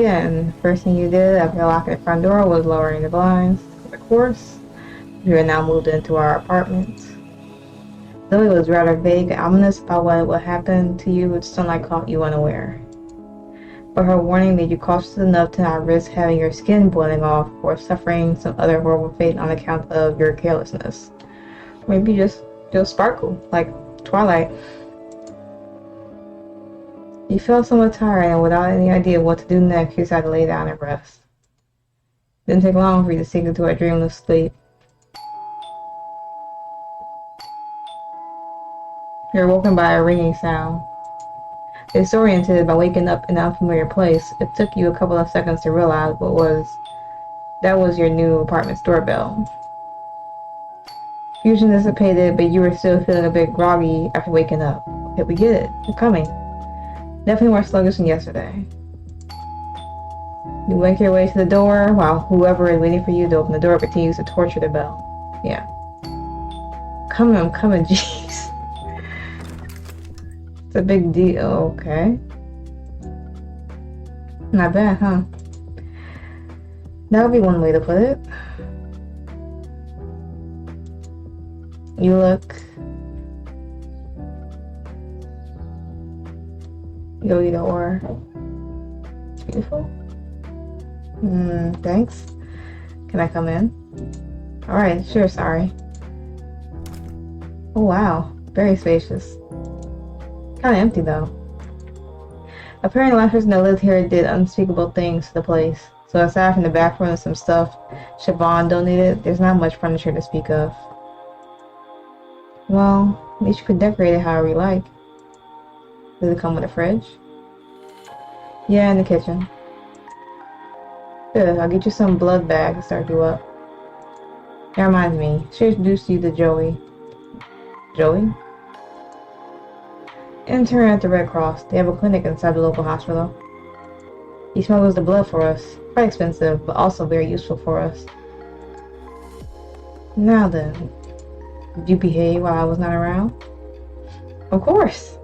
again. First thing you did after locking the front door was lowering the blinds. Of course, we are now moved into our apartment. Though it was rather vague and ominous about what would happen to you if sunlight caught you unaware. But her warning made you cautious enough to not risk having your skin boiling off or suffering some other horrible fate on account of your carelessness. Maybe just sparkle, like Twilight. You felt somewhat tired, and without any idea what to do next, you decided to lay down and rest. It didn't take long for you to sink into a dreamless sleep. You were woken by a ringing sound. Disoriented by waking up in an unfamiliar place, it took you a couple of seconds to realize that was your new apartment's doorbell. Fusion dissipated, but you were still feeling a bit groggy after waking up. Okay, we get it. You're coming. Definitely more sluggish than yesterday. You make your way to the door while whoever is waiting for you to open the door continues to torture the bell. Yeah. I'm coming, jeez. It's a big deal, okay. Not bad, huh? That would be one way to put it. You look... Yo, or... Beautiful? Thanks. Can I come in? Alright, sure, sorry. Oh wow, very spacious. Kinda empty though. Apparently the last person that lived here did unspeakable things to the place, so aside from the bathroom and some stuff Siobhan donated, there's not much furniture to speak of. Well, at least you could decorate it however you like. Does it come with a fridge? Yeah, in the kitchen. Good, I'll get you some blood bags to start you up. That reminds me, I should introduce you to Joey. Joey? Intern at the Red Cross. They have a clinic inside the local hospital. He smuggles the blood for us. Quite expensive, but also very useful for us. Now then, did you behave while I was not around? Of course!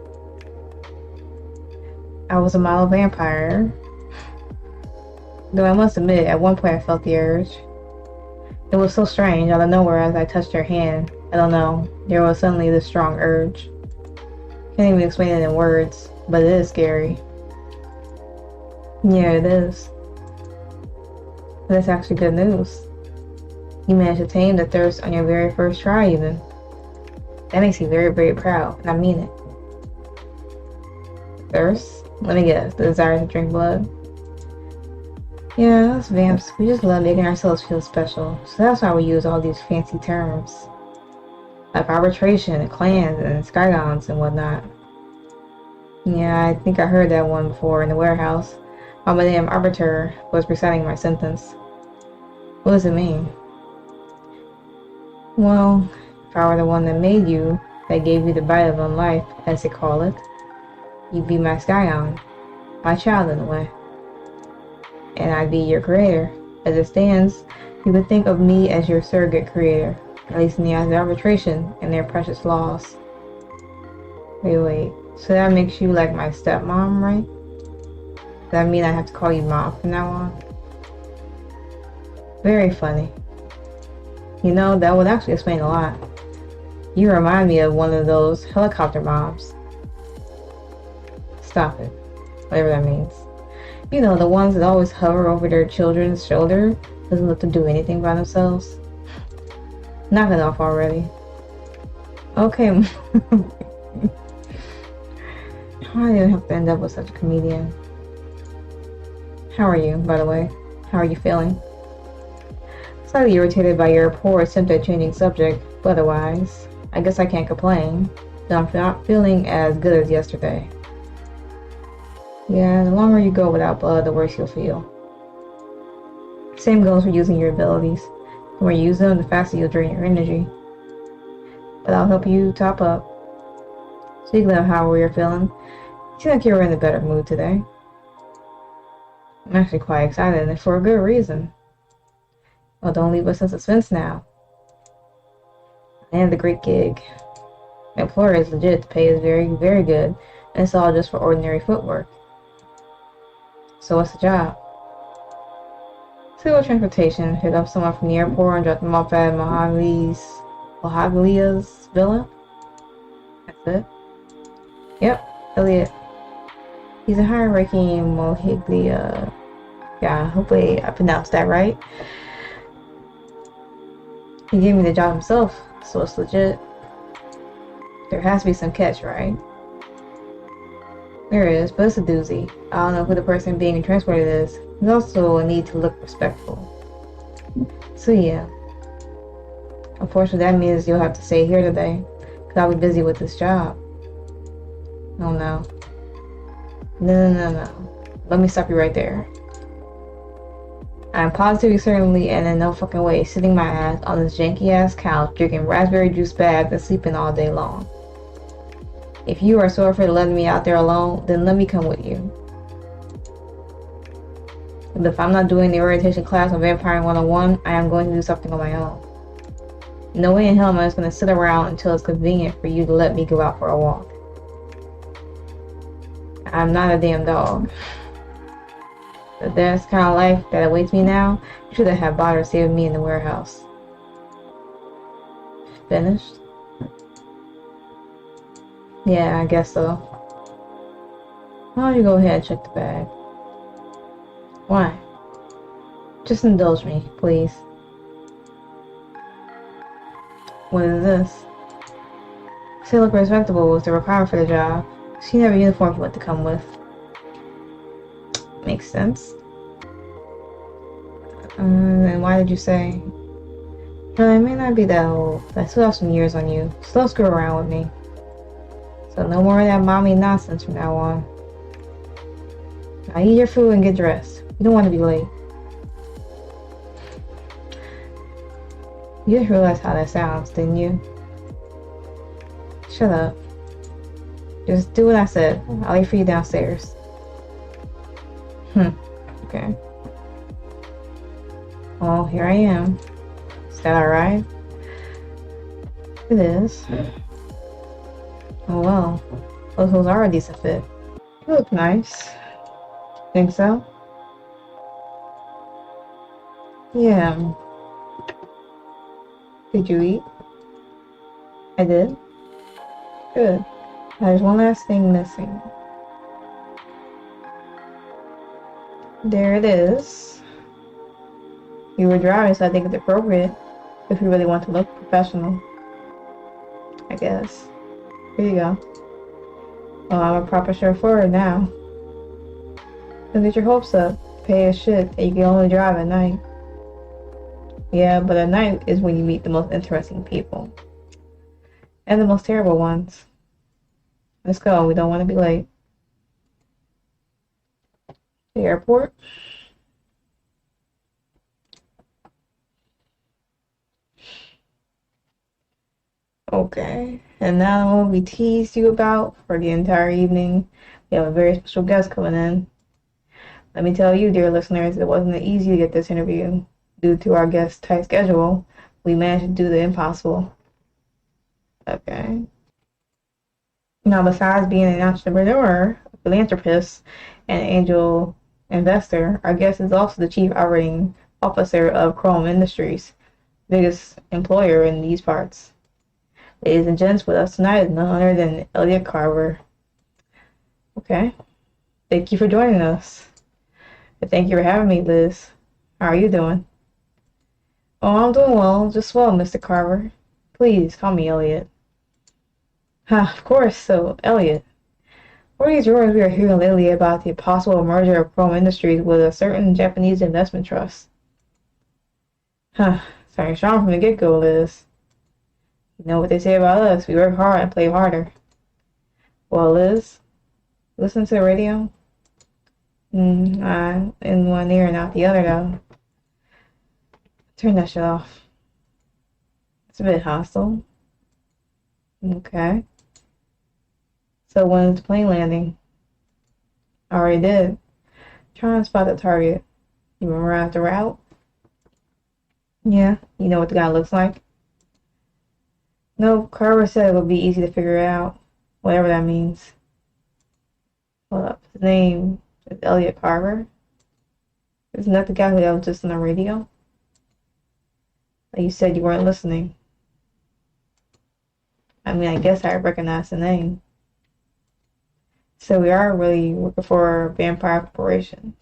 I was a model vampire. Though I must admit, at one point I felt the urge. It was so strange, out of nowhere as I touched her hand. I don't know, there was suddenly this strong urge. Can't even explain it in words, but it is scary. Yeah, it is. That's actually good news. You managed to tame the thirst on your very first try, even. That makes you very, very proud, and I mean it. Thirst? Let me guess, the desire to drink blood? Yeah, us vamps, we just love making ourselves feel special, so that's why we use all these fancy terms. Like arbitration, and clans, and skygons, and whatnot. Yeah, I think I heard that one before in the warehouse, while my damn arbiter was reciting my sentence. What does it mean? Well, if I were the one that made you, that gave you the bite of life, as they call it, you'd be my scion, my child in a way. And I'd be your creator. As it stands, you would think of me as your surrogate creator, at least in the eyes of arbitration and their precious laws. Wait, so that makes you like my stepmom, right? Does that mean I have to call you mom from now on? Very funny. You know, that would actually explain a lot. You remind me of one of those helicopter moms. Stop it. Whatever that means. You know, the ones that always hover over their children's shoulder, doesn't look to do anything by themselves. Knock it off already. Okay. How do you have to end up with such a comedian? How are you, by the way? How are you feeling? Slightly irritated by your poor attempt at changing subject, but otherwise, I guess I can't complain. Though I'm not feeling as good as yesterday. Yeah, the longer you go without blood, the worse you'll feel. Same goes for using your abilities. The more you use them, the faster you'll drain your energy. But I'll help you top up. Speaking of how you're feeling, you seem like you're in a better mood today. I'm actually quite excited, and for a good reason. Well, don't leave us in suspense now. And the great gig. The employer is legit, the pay is very, very good, and it's all just for ordinary footwork. So what's the job? Civil transportation. Pick up someone from the airport and drop them off at Mohaglia's villa. That's it. Yep, Elliot. He's a high-ranking Mohiglia. Yeah, hopefully I pronounced that right. He gave me the job himself, so it's legit. There has to be some catch, right? There is, but it's a doozy. I don't know who the person being transported is. There's also a need to look respectful. So yeah. Unfortunately, that means you'll have to stay here today, because I'll be busy with this job. Oh no. No. Let me stop you right there. I'm positively, certainly, and in no fucking way sitting my ass on this janky ass couch, drinking raspberry juice bags and sleeping all day long. If you are so afraid of letting me out there alone, then let me come with you. And if I'm not doing the orientation class on Vampire 101, I am going to do something on my own. No way in hell am I just going to sit around until it's convenient for you to let me go out for a walk. I'm not a damn dog. If that's the kind of life that awaits me now, you should have bothered saving me in the warehouse. Finished? Yeah, I guess so. Why don't you go ahead and check the bag? Why? Just indulge me, please. What is this? Say look respectable was the requirement for the job. She didn't have a uniform for what to come with. Makes sense. And why did you say? Well, I may not be that old, but I still have some years on you, so don't screw around with me. So no more of that mommy nonsense from now on. Now eat your food and get dressed. You don't want to be late. You just realized how that sounds, didn't you? Shut up. Just do what I said. I'll wait for you downstairs. Okay. Well, here I am. Is that alright? It is. Oh well. Those clothes are a decent fit. You look nice. Think so? Yeah. Did you eat? I did. Good. There's one last thing missing. There it is. You were driving, so I think it's appropriate if you really want to look professional. I guess. Here you go. Well, I'm a proper chauffeur now. Don't get your hopes up. Pay as shit, and you can only drive at night. Yeah, but at night is when you meet the most interesting people. And the most terrible ones. Let's go, we don't want to be late. The airport. Okay, and now what we teased you about for the entire evening, we have a very special guest coming in. Let me tell you, dear listeners, it wasn't easy to get this interview. Due to our guest's tight schedule, we managed to do the impossible. Okay. Now, besides being an entrepreneur, a philanthropist, and an angel investor, our guest is also the chief operating officer of Chrome Industries, biggest employer in these parts. Ladies and gents, with us tonight is none other than Elliot Carver. Okay. Thank you for joining us. And thank you for having me, Liz. How are you doing? Oh, I'm doing well. Just well, Mr. Carver. Please, call me Elliot. Of course. So, Elliot, what are these rumors we are hearing lately about the possible merger of Chrome Industries with a certain Japanese investment trust? Starting strong from the get-go, Liz. You know what they say about us. We work hard and play harder. Well, Liz, listen to the radio? In one ear and out the other, though. Turn that shit off. It's a bit hostile. Okay. So when's the plane landing? I already did. Trying to spot the target. You memorize the route? Yeah. You know what the guy looks like? No, Carver said it would be easy to figure it out. Whatever that means. Hold up. His name is Elliot Carver. Isn't that the guy who was just on the radio? Like you said you weren't listening. I mean, I guess I recognize the name. So we are really looking for a vampire corporation.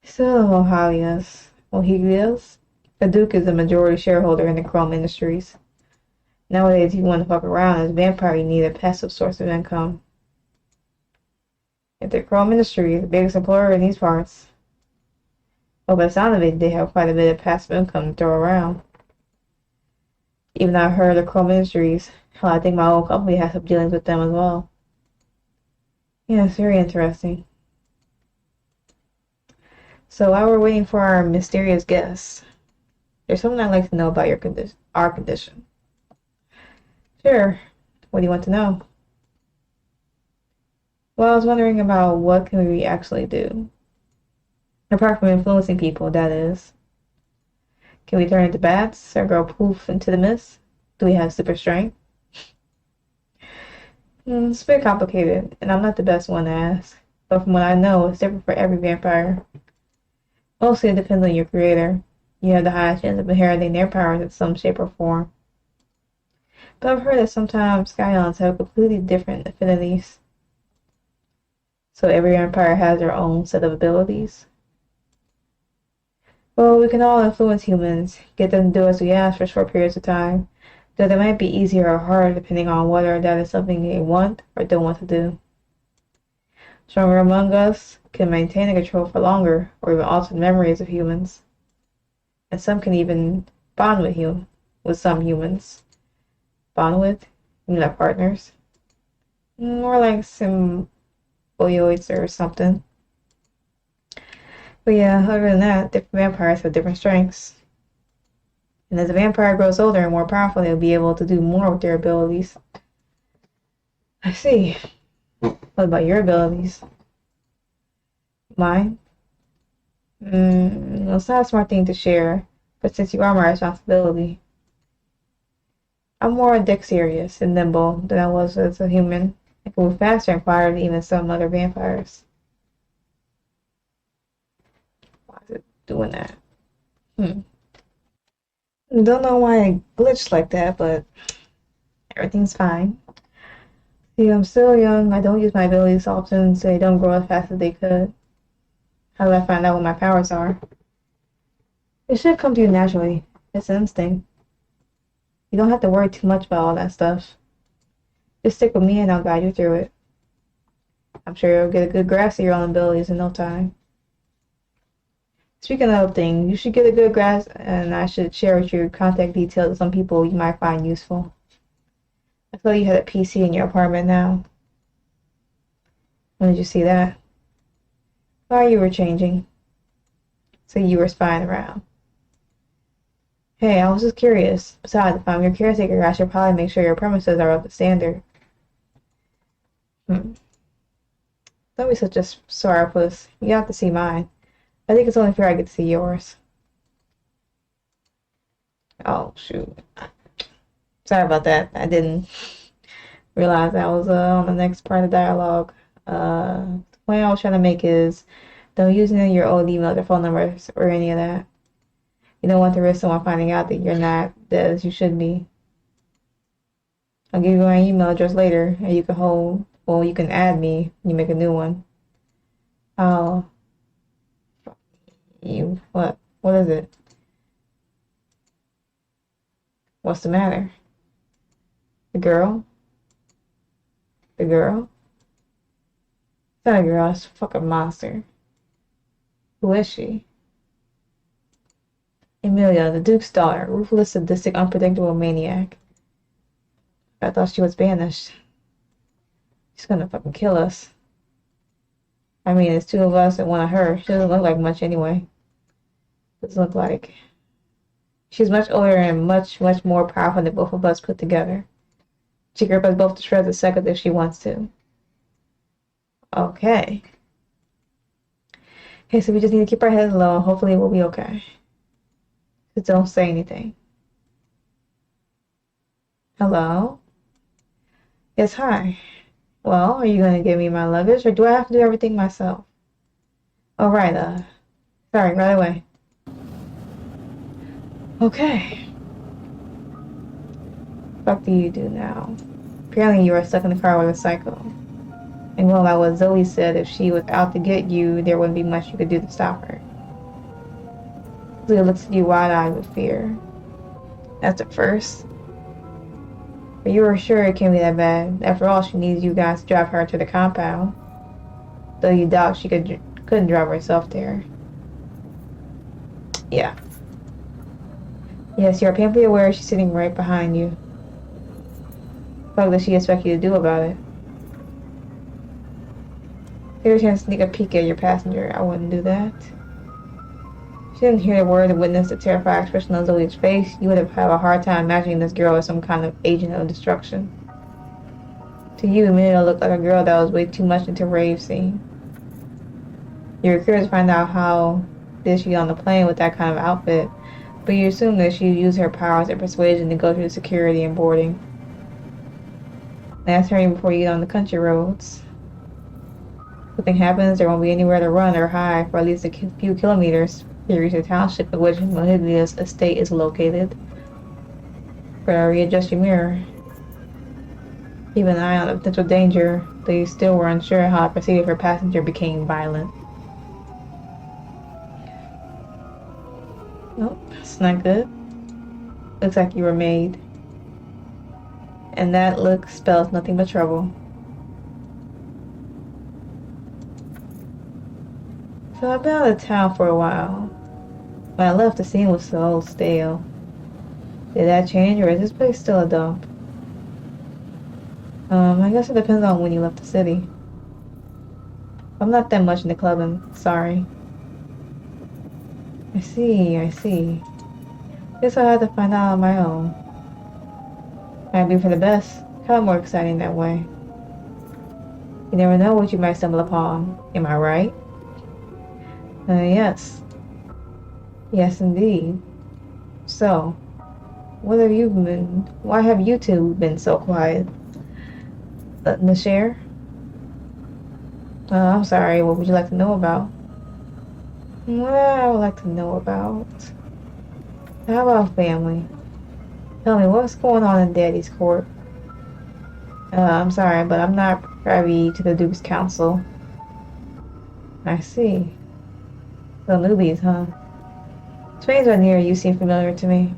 So, Mohelius, the Duke is a majority shareholder in the Chrome Industries. Nowadays, if you want to fuck around as a vampire, you need a passive source of income. If the Chrome Industry is the biggest employer in these parts, well, by the sound of it, they have quite a bit of passive income to throw around. Even though I've heard of Chrome Industries, hell, I think my own company has some dealings with them as well. Yeah, it's very interesting. So while we're waiting for our mysterious guest, there's something I'd like to know about our condition. Sure. What do you want to know? Well, I was wondering about what can we actually do. Apart from influencing people, that is. Can we turn into bats or go poof into the mist? Do we have super strength? It's a bit complicated, and I'm not the best one to ask. But from what I know, it's different for every vampire. Mostly it depends on your creator. You have the highest chance of inheriting their powers in some shape or form. But I've heard that sometimes scions have completely different affinities. So every vampire has their own set of abilities. Well, we can all influence humans, get them to do as we ask for short periods of time, though that might be easier or harder depending on whether that is something they want or don't want to do. Stronger among us can maintain the control for longer or even alter the memories of humans. And some can even bond with some humans. Bond with? You mean like partners? More like symbiotes or something. But yeah, other than that, different vampires have different strengths. And as a vampire grows older and more powerful, they'll be able to do more with their abilities. I see. What about your abilities? Mine? It's not a smart thing to share, but since you are my responsibility. I'm more dexterous and nimble than I was as a human. I can move faster and quieter than even some other vampires. Why is it doing that? Don't know why I glitched like that, but everything's fine. See, I'm still young. I don't use my abilities often, so they don't grow as fast as they could. How do I find out what my powers are? It should come to you naturally. It's an instinct. You don't have to worry too much about all that stuff. Just stick with me and I'll guide you through it. I'm sure you'll get a good grasp of your own abilities in no time. Speaking of things, you should get a good grasp and I should share with you contact details of some people you might find useful. I thought you had a PC in your apartment now. When did you see that? While you were changing. So you were spying around. Hey, I was just curious. Besides, if I'm your caretaker, I should probably make sure your premises are up to standard. Don't be such a sourpuss. You have to see mine. I think it's only fair I get to see yours. Oh, shoot. Sorry about that. I didn't realize I was on the next part of the dialogue. The point I was trying to make is don't use any of your old emails or phone numbers or any of that. You don't want to risk someone finding out that you're not as you should be. I'll give you my email address later, and you can add me when you make a new one. Oh. What? What is it? What's the matter? The girl? The girl? It's not a girl, it's a fucking monster. Who is she? Emilia, the Duke's daughter, ruthless, sadistic, unpredictable maniac. I thought she was banished. She's gonna fucking kill us. I mean, it's two of us and one of her. She doesn't look like much anyway. Doesn't look like. She's much older and much, much more powerful than both of us put together. She can rip us both to shreds a second if she wants to. Okay. Okay, so we just need to keep our heads low. Hopefully we'll be okay. Just don't say anything. Hello? Yes, hi. Well, are you going to give me my luggage or do I have to do everything myself? Alright, sorry, right away. Okay. What do you do now? Apparently you are stuck in the car with a psycho. And going by what Zoe said, if she was out to get you, there wouldn't be much you could do to stop her. Zoe looks at you wide-eyed with fear. That's a first. But you were sure it can't be that bad. After all, she needs you guys to drive her to the compound. Though you doubt she couldn't drive herself there. Yeah. Yes, you're painfully aware she's sitting right behind you. What does she expect you to do about it? Here's a chance to sneak a peek at your passenger. I wouldn't do that. She didn't hear the word and witness the terrified expression on Zoe's face. You would have had a hard time imagining this girl as some kind of agent of destruction. To you, Minnie looked like a girl that was way too much into rave scene. You were curious to find out how did she get on the plane with that kind of outfit, but you assumed that she used her powers and persuasion to go through security and boarding. Last turning before you get on the country roads. If something happens, there won't be anywhere to run or hide for at least a few kilometers. You reach the township in which Mahogany's estate is located. Better readjust your mirror. Keep an eye on the potential danger, though you still were unsure how to proceed if her passenger became violent. Nope, that's not good. Looks like you were made. And that look spells nothing but trouble. So I've been out of town for a while. When I left, the scene was so stale. Did that change, or is this place still a dump? I guess it depends on when you left the city. I'm not that much into clubbing, sorry. I see. Guess I'll have to find out on my own. Might be for the best. Kind of more exciting that way. You never know what you might stumble upon. Am I right? Yes. Yes, indeed. So, why have you two been so quiet? Nashare? I'm sorry, what would you like to know about? What I would like to know about? How about family? Tell me, what's going on in Daddy's court? I'm sorry, but I'm not privy to the Duke's counsel. I see. The newbies, huh? Trains are near you seem familiar to me.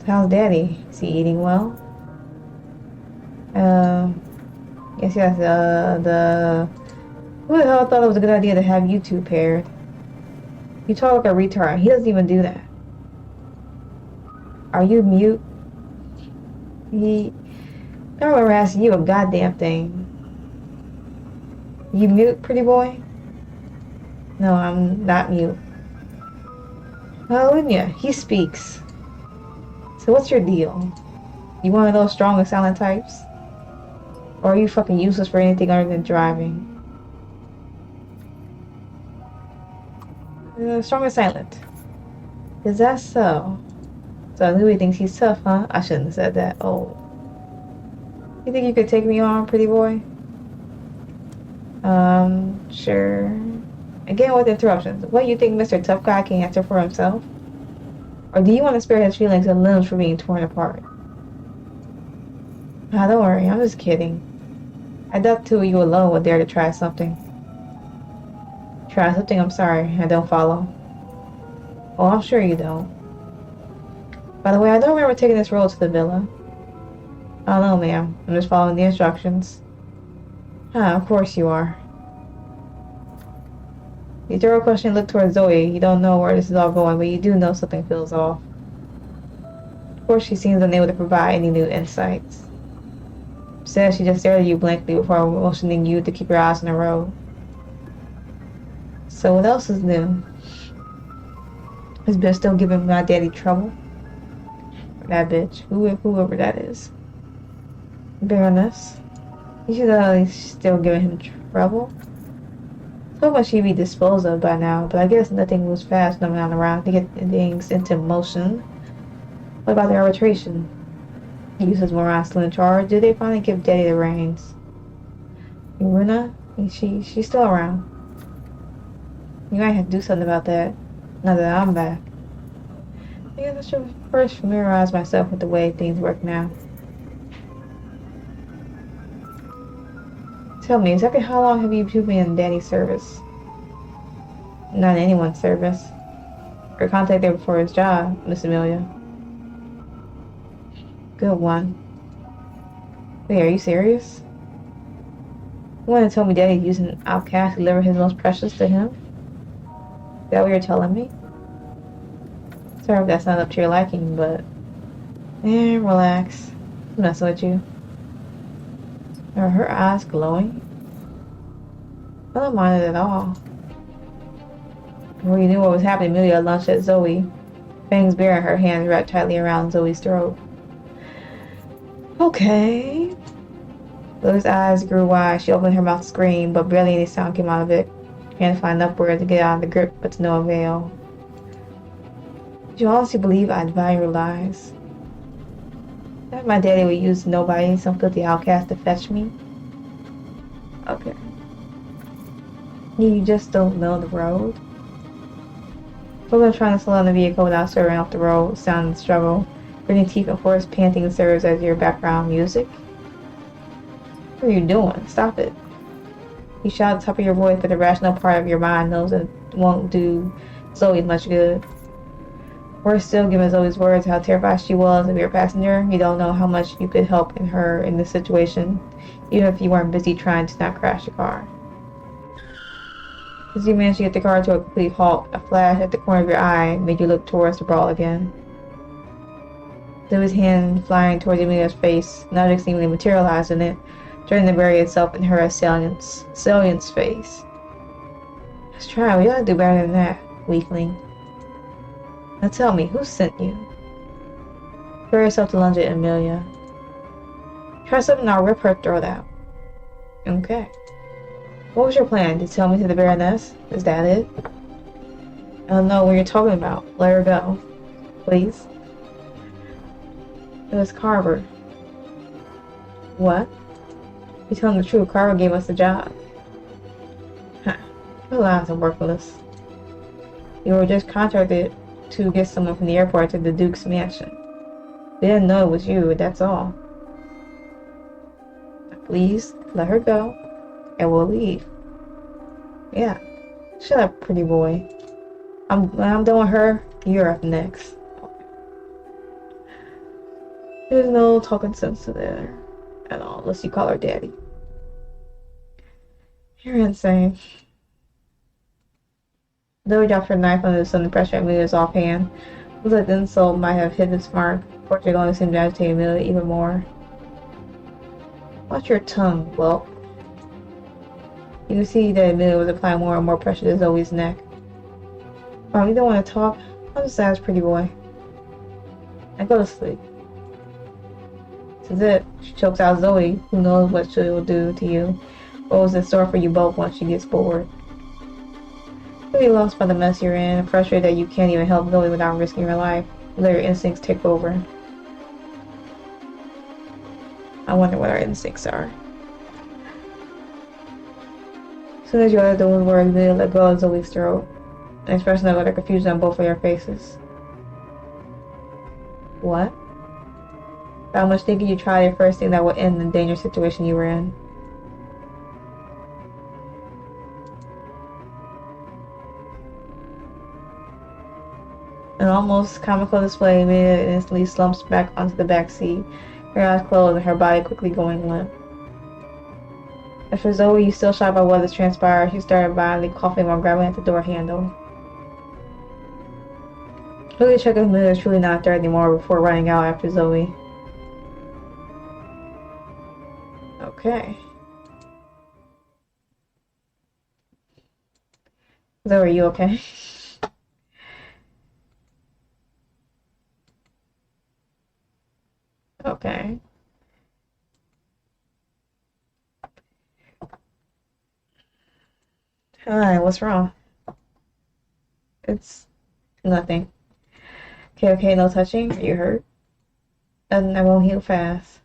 How's Daddy? Is he eating well? Yes, who the hell thought it was a good idea to have you two paired? You talk like a retard. He doesn't even do that. Are you mute? I don't remember asking you a goddamn thing. You mute, pretty boy? No, I'm not mute. Oh, wouldn't ya? He speaks. So what's your deal? You one of those strong and silent types? Or are you fucking useless for anything other than driving? Strong and silent. Is that so? So Louis thinks he's tough, huh? I shouldn't have said that. Oh. You think you could take me on, pretty boy? Sure. Again with interruptions. What, you think Mr. Tough Guy can answer for himself? Or do you want to spare his feelings and limbs from being torn apart? Ah, don't worry, I'm just kidding. I doubt two of you alone would dare to try something. Try something? I'm sorry, I don't follow. Oh, I'm sure you don't. By the way, I don't remember taking this road to the villa. I don't know, ma'am. I'm just following the instructions. Ah, of course you are. You throw a question and look towards Zoe. You don't know where this is all going, but you do know something feels off. Of course, she seems unable to provide any new insights. Says she just stared at you blankly before motioning you to keep your eyes on the road. So what else is new? Has bitch still giving my daddy trouble? That bitch, whoever that is. Baroness. You should at least still giving him trouble. So much she'd be disposed of by now, but I guess nothing moves fast enough around to get things into motion. What about the arbitration? Uses Moran still in charge? Did they finally give Daddy the reins? Irina? She's still around. You might have to do something about that, now that I'm back. I guess I should first familiarize myself with the way things work now. Tell me, exactly how long have you two been in Daddy's service? Not in anyone's service. Or contact there before his job, Miss Amelia. Good one. Wait, are you serious? You want to tell me Daddy's using an outcast to deliver his most precious to him? Is that what you're telling me? Sorry if that's not up to your liking, but... relax. I'm messing with you. Are her eyes glowing? I don't mind it at all. Well, you knew what was happening immediately at lunch at Zoe. Fangs bare, her hands wrapped tightly around Zoe's throat. Okay. Zoe's eyes grew wide. She opened her mouth to scream, but barely any sound came out of it. Trying to find enough words to get out of the grip, but to no avail. Did you honestly believe I'd buy your lies? That my daddy would use nobody, some filthy outcast, to fetch me? Okay. You just don't know the road? Logan trying to slow down the vehicle without swerving off the road, sound and struggle. Gritting teeth and forced panting serves as your background music. What are you doing? Stop it. You shout at the top of your voice, but the rational part of your mind knows it won't do Zoe much good. Worse still, given Zoe's words, how terrified she was of your passenger, you don't know how much you could help her in this situation, even if you weren't busy trying to not crash the car. As you managed to get the car to a complete halt, a flash at the corner of your eye made you look towards the brawl again. Zoe's hand flying towards Emilia's face, an object seemingly materialized in it, turning to bury itself in her assailant's face. Let's try, we gotta do better than that, weakling. Now tell me, who sent you? Prepare yourself to lunge at Emilia. Try something, I'll rip her throat out. Okay. What was your plan? To tell me to the Baroness? Is that it? I don't know what you're talking about. Let her go. Please. It was Carver. What? You're telling the truth. Carver gave us the job. Huh. Your lies are worthless. You were just contracted to get someone from the airport to the Duke's mansion. They didn't know it was you, that's all. Please, let her go, and we'll leave. Yeah. Shut up, pretty boy. When I'm done with her, you're up next. There's no talking sense to there at all, unless you call her daddy. You're insane. Though he dropped her knife under the sudden pressure at Emilia's offhand, it was like the insult might have hit its mark. Fortunately, only seemed to agitate Emilia even more. Watch your tongue, whelp. You could see that Emilia was applying more and more pressure to Zoe's neck. Oh, you don't want to talk? I'll just ask, pretty boy. And go to sleep. This is it. She chokes out Zoe. Who knows what she will do to you? What was in store for you both once she gets bored? Really lost by the mess you're in, frustrated that you can't even help Zoe without risking your life. You let your instincts take over. I wonder what our instincts are. As soon as you uttered those words, Emilia let go of Zoe's throat, an expression of utter confusion on both of their faces. What? How much thinking you tried your first thing that would end the dangerous situation you were in? An almost comical display, Emilia instantly slumps back onto the back seat, her eyes closed and her body quickly going limp. As for Zoe, you still shocked by what has transpired, she started violently coughing while grabbing at the door handle. Quickly check if Emilia is truly not there anymore before running out after Zoe. Okay. Zoe, are you okay? Okay. Hi, what's wrong? It's nothing. Okay, no touching. Are you hurt? And I won't heal fast.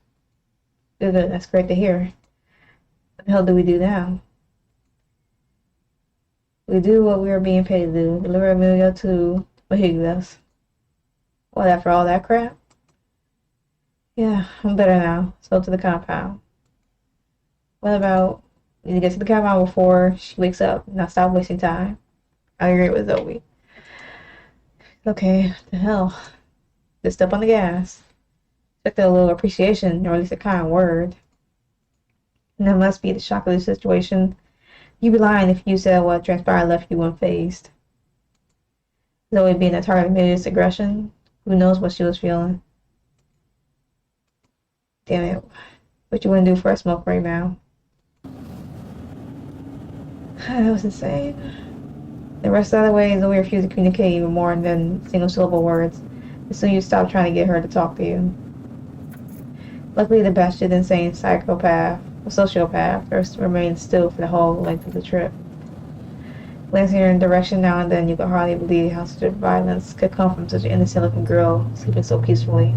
Good, that's great to hear. What the hell do we do now? We do what we are being paid to do. Deliver Amelia to Mahiglas. What, after all that crap? Yeah, I'm better now. So to the compound. What about... We need to get to the compound before she wakes up. Now stop wasting time. I agree with Zoe. Okay, what the hell? Just step on the gas. Expect a little appreciation, or at least a kind word. And that must be the shock of the situation. You'd be lying if you said what transpired left you unfazed. Zoe being a target of Amelia's aggression. Who knows what she was feeling? Damn it. What you want to do for a smoke right now? That was insane. The rest of the way, Zoe refused to communicate even more than single-syllable words. As soon as you stopped trying to get her to talk to you. Luckily, the batshit insane psychopath, or sociopath, remained still for the whole length of the trip. Glancing in her direction now and then, you could hardly believe how such violence could come from such an innocent-looking girl sleeping so peacefully.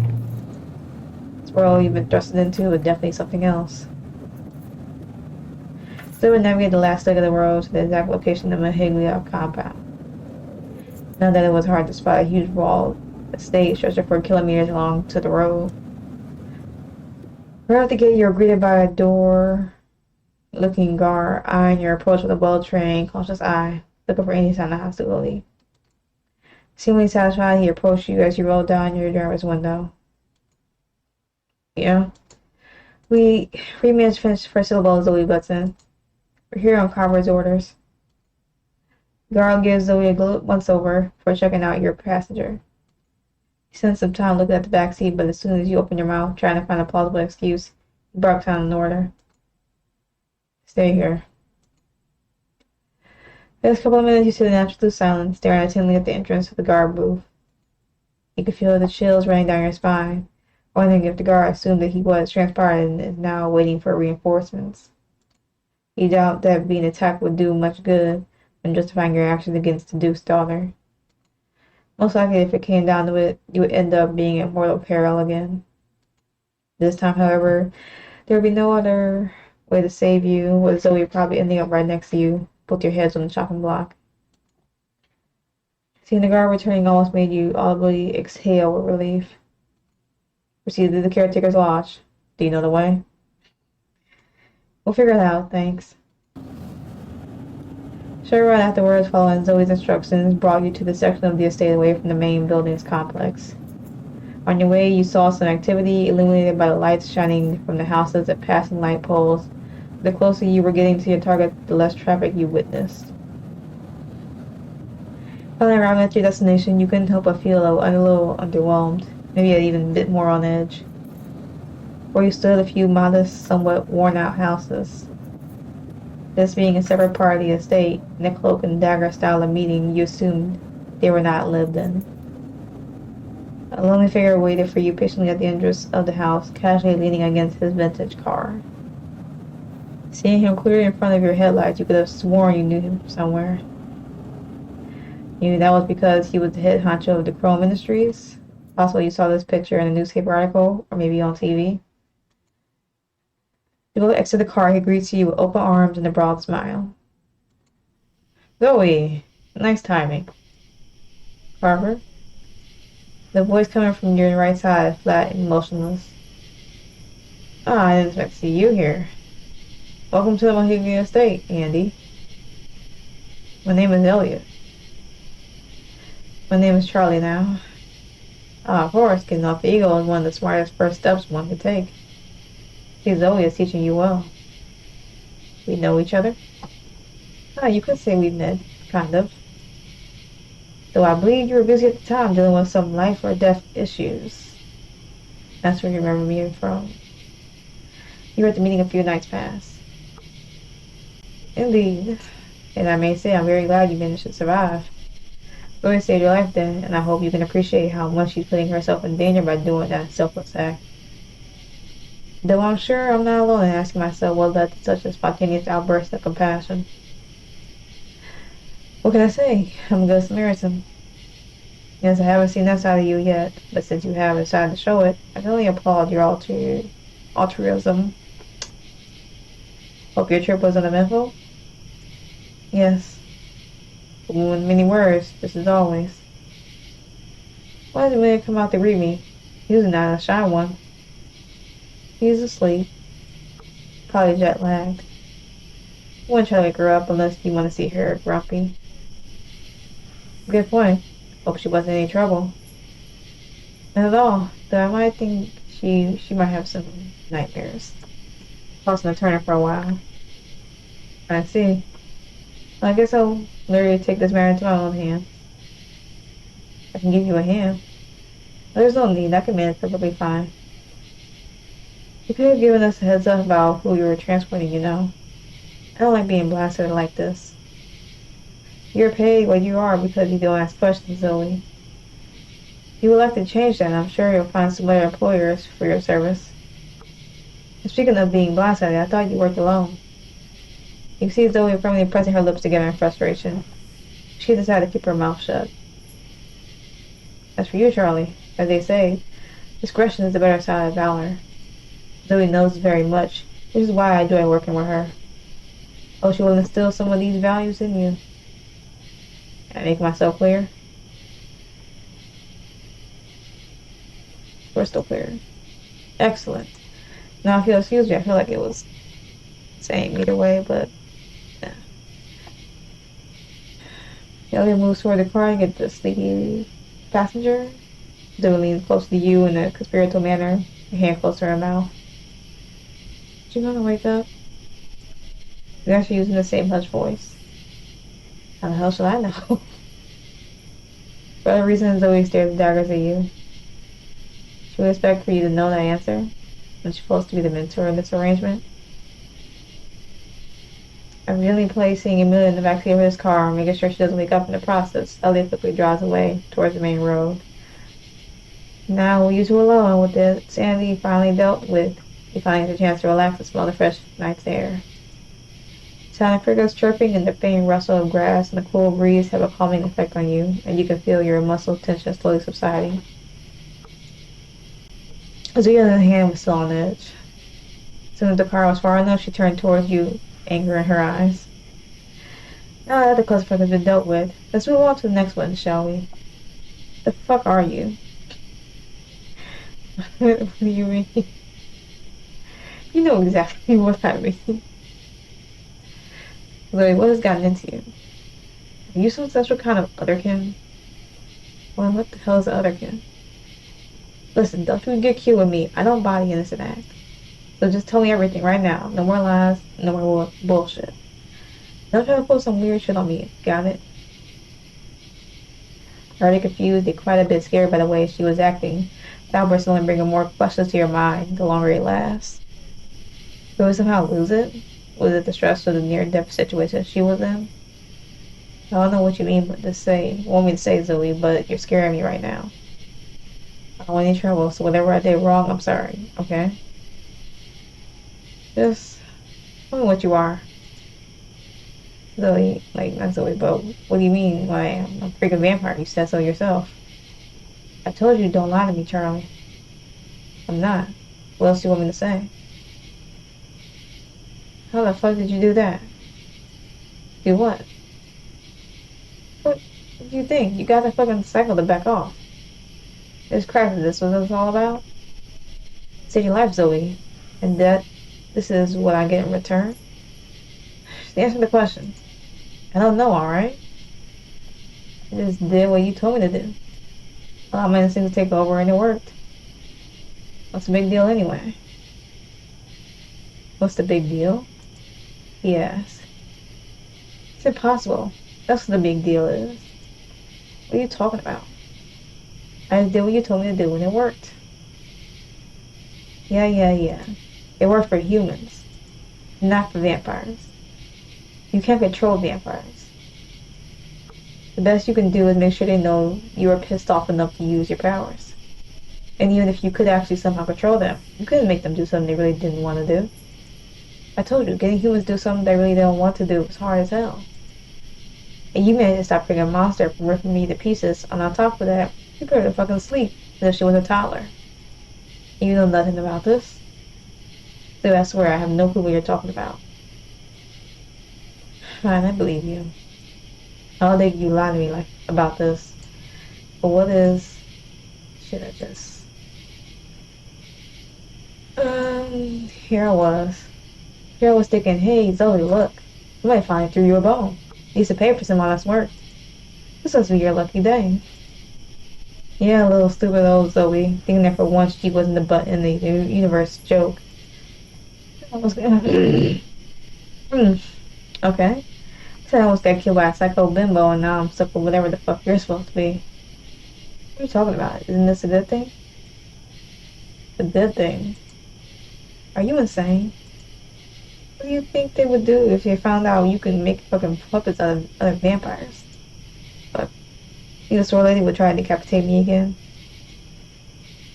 This world you've been thrusted into was definitely something else. Still would navigate the last leg of the road to the exact location of the Mahiglia compound. Now that it was hard to spot a huge walled estate stretching for kilometers along to the road. Right at the gate, you are greeted by a door-looking guard eyeing your approach with a well-trained, cautious eye, looking for any sign of hostility. Seemingly satisfied, he approached you as you rolled down your driver's window. Yeah. We managed to finish the first syllable as Zoe butts in. We're here on Carver's orders. Guard gives Zoe a once-over for checking out your passenger. You spent some time looking at the back seat, but as soon as you open your mouth, trying to find a plausible excuse, he barks out an order. Stay here. For the next couple of minutes, you sit in absolute silence, staring intently at the entrance to the guard booth. You could feel the chills running down your spine, wondering if the guard assumed that he was transpired and is now waiting for reinforcements. You doubt that being attacked would do much good when justifying your actions against the Duke's daughter. Most likely, if it came down to it, you would end up being in mortal peril again. This time, however, there would be no other way to save you, with Zoe probably ending up right next to you, both your heads on the chopping block. Seeing the guard returning almost made you audibly exhale with relief. Proceed to the caretaker's lodge. Do you know the way? We'll figure it out, thanks. Short run afterwards, following Zoe's instructions, brought you to the section of the estate away from the main building's complex. On your way, you saw some activity illuminated by the lights shining from the houses at passing light poles. The closer you were getting to your target, the less traffic you witnessed. Finally arriving at your destination, you couldn't help but feel a little underwhelmed, maybe even a bit more on edge. Where you stood, a few modest, somewhat worn-out houses. This being a separate part of the estate, in a cloak and dagger style of meeting, you assumed they were not lived in. A lonely figure waited for you patiently at the entrance of the house, casually leaning against his vintage car. Seeing him clearly in front of your headlights, you could have sworn you knew him from somewhere. You knew that was because he was the head honcho of the Chrome Industries. Also, you saw this picture in a newspaper article, or maybe on TV. You look exit the car, he greets you with open arms and a broad smile. Zoe, nice timing. Carver? The voice coming from your right side, flat and motionless. I didn't expect to see you here. Welcome to the Mahiglia estate, Andy. My name is Elliot. My name is Charlie now. Of course, getting off the ego is one of the smartest first steps one could take. See, Zoe is teaching you well. We know each other? You could say we've met, kind of. Though I believe you were busy at the time dealing with some life or death issues. That's where you remember me from. You were at the meeting a few nights past. Indeed. And I may say I'm very glad you managed to survive. Zoe saved your life then, and I hope you can appreciate how much she's putting herself in danger by doing that selfless act. Though I'm sure I'm not alone in asking myself what led to such a spontaneous outburst of compassion. What can I say? I'm a good Samaritan. Yes, I haven't seen that side of you yet, but since you have decided to show it, I can only applaud your altruism. Hope your trip was uneventful? Yes. woman with many words, just as always. Why did the man come out to greet me? He was not a shy one. He's asleep. Probably jet lagged. I wouldn't try to wake her up unless you want to see her grumpy. Good point. Hope she wasn't in any trouble. Not at all, though I might think she might have some nightmares. Tossing a turner for a while. I see. Well, I guess I'll literally take this matter into my own hands. I can give you a hand. There's no need, I can manage perfectly fine. You could have given us a heads up about who you were transporting, you know. I don't like being blasted like this. You're paid what you are because you don't ask questions, Zoe. You would like to change that, and I'm sure you'll find some other employers for your service. And speaking of being blasted, I thought you worked alone. You can see Zoe firmly pressing her lips together in frustration. She decided to keep her mouth shut. As for you, Charlie, as they say, discretion is the better side of valor. Zoe knows very much, which is why I enjoy working with her. Oh, she will instill some of these values in you. Can I make myself clear? Crystal clear. Excellent. Now, if you'll excuse me, I feel like it was the same either way, but yeah. Elliot moves toward the car and gets the sleepy passenger. Zoe leans close to you in a conspiratorial manner, her hand close to her mouth. Did you want to wake up? You're actually using the same hush voice. How the hell should I know? For other reasons, Zoe stares daggers at you. She would expect for you to know that answer, when she's supposed to be the mentor in this arrangement. Immediately placing Amelia in the backseat of his car, making sure she doesn't wake up in the process, Elliot quickly drives away towards the main road. Now, with you two alone, with the sanity finally dealt with, you finally get a chance to relax and smell the fresh night's air. The sound of crickets chirping and the faint rustle of grass and the cool breeze have a calming effect on you, and you can feel your muscle tension slowly subsiding. Zoe, on the other hand, was still on edge. As soon as the car was far enough, she turned towards you, anger in her eyes. Now that the clusterfuck has been dealt with, let's move on to the next one, shall we? The fuck are you? What do you mean? You know exactly what I mean. Zoe, what has gotten into you? Are you some special kind of otherkin? Well, what the hell is the otherkin? Listen, don't you get cute with me. I don't buy the innocent act. So just tell me everything right now. No more lies, no more bullshit. Don't try to pull some weird shit on me. Got it? Already confused and quite a bit scared by the way she was acting, the outburst only bringing more questions to your mind the longer it lasts. Did we somehow lose it? Was it the stress of the near-death situation she was in? I don't know what you mean want me to say, Zoe, but you're scaring me right now. I don't want any trouble, so whatever I did wrong, I'm sorry, okay? Just tell me what you are. Zoe, not Zoe, but what do you mean what I am? I'm a freaking vampire, you said so yourself. I told you don't lie to me, Charlie. I'm not. What else do you want me to say? How the fuck did you do that? Do what? What do you think? You got the fucking cycle to back off. This crap is this what it's all about? Save your life, Zoe. And this is what I get in return? Just answer the question. I don't know, alright? I just did what you told me to do. Allowed my instincts to take over and it worked. What's the big deal anyway? What's the big deal? He asked. It's impossible. That's what the big deal is. What are you talking about? I just did what you told me to do and it worked. Yeah. It worked for humans. Not for vampires. You can't control vampires. The best you can do is make sure they know you are pissed off enough to use your powers. And even if you could actually somehow control them, you couldn't make them do something they really didn't want to do. I told you, getting humans to do something they really don't want to do is hard as hell. And you managed to stop freaking a monster from ripping me to pieces, and on top of that, you put her to fucking sleep as if she was a toddler. And you know nothing about this? So I swear I have no clue what you're talking about. Fine, I believe you. How dare you lie to me like about this? But what is... Should I just... Here I was. Here I was thinking, hey, Zoe, look. You might find through your bone. Need to pay for some honest work. This must be your lucky day. Yeah, a little stupid old Zoe, thinking that for once she wasn't the butt in the universe joke. I was gonna... Okay. I almost got killed by a psycho bimbo and now I'm stuck with whatever the fuck you're supposed to be. What are you talking about? Isn't this a good thing? A good thing? Are you insane? What do you think they would do if they found out you can make fucking puppets out of other vampires? But the store lady would try to decapitate me again.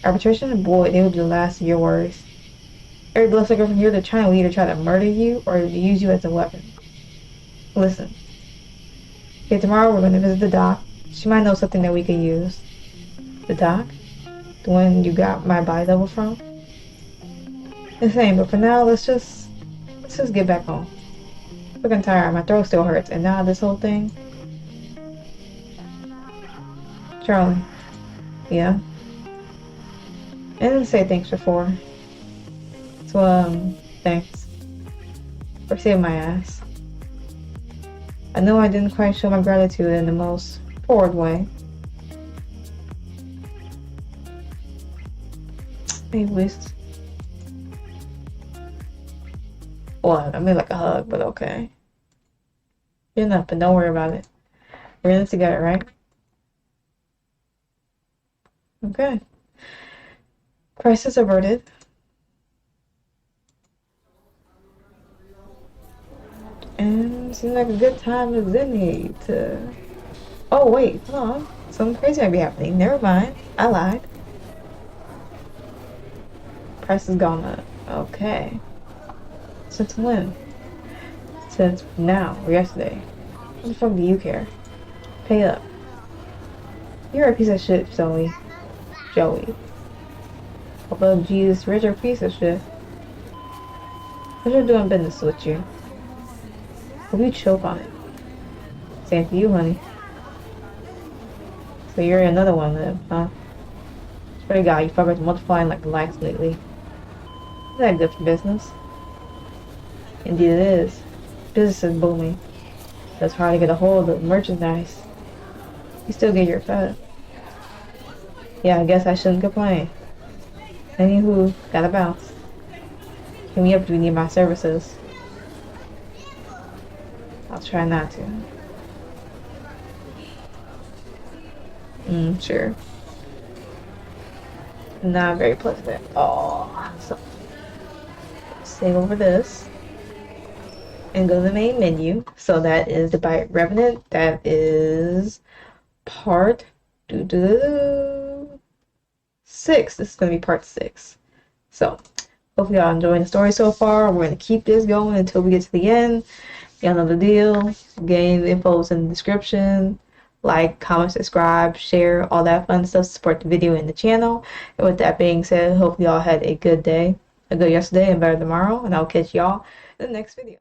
Arbitration? Boy, they would be the last of your worries. Every bloodsucker from here to China will either try to murder you or use you as a weapon. Listen. Okay, tomorrow we're going to visit the doc. She might know something that we could use. The doc? The one you got my body double from? The same, but for now, let's just get back home. I'm fucking tired. My throat still hurts, and now this whole thing. Charlie. Yeah? I didn't say thanks before. So, thanks. For saving my ass. I know I didn't quite show my gratitude in the most forward way. Maybe least. Well, I mean like a hug, but okay. You're nothing, don't worry about it. We're in it together, right? Okay. Crisis averted. And seems like a good time is in here to... Oh wait, hold on. Something crazy might be happening. Never mind. I lied. Price has gone up. Okay. Since when? Since now or yesterday. What the fuck do you care? Pay up. You're a piece of shit, Zoe. Joey. Although Jesus, you're a piece of shit. What's doing business with you? Hope you choke on it. Same for you, honey. So you're another one then, huh? Swear to God, you fuckers multiplying like lights lately. Isn't that good for business? Indeed it is. Business is booming. So it's hard to get a hold of merchandise. You still get your cut. Yeah, I guess I shouldn't complain. Anywho, gotta bounce. Hit me up if you need my services. I'll try not to. Sure. Not very pleasant at all. So, save over this. And go to the main menu. So that is the by Revenant. That is part 6. This is going to be part 6. So, hopefully y'all enjoying the story so far. We're going to keep this going until we get to the end. Y'all know the deal. Game info is in the description. Like, comment, subscribe, share, all that fun stuff to support the video and the channel. And with that being said, hope y'all had a good day, a good yesterday, and better tomorrow. And I'll catch y'all in the next video.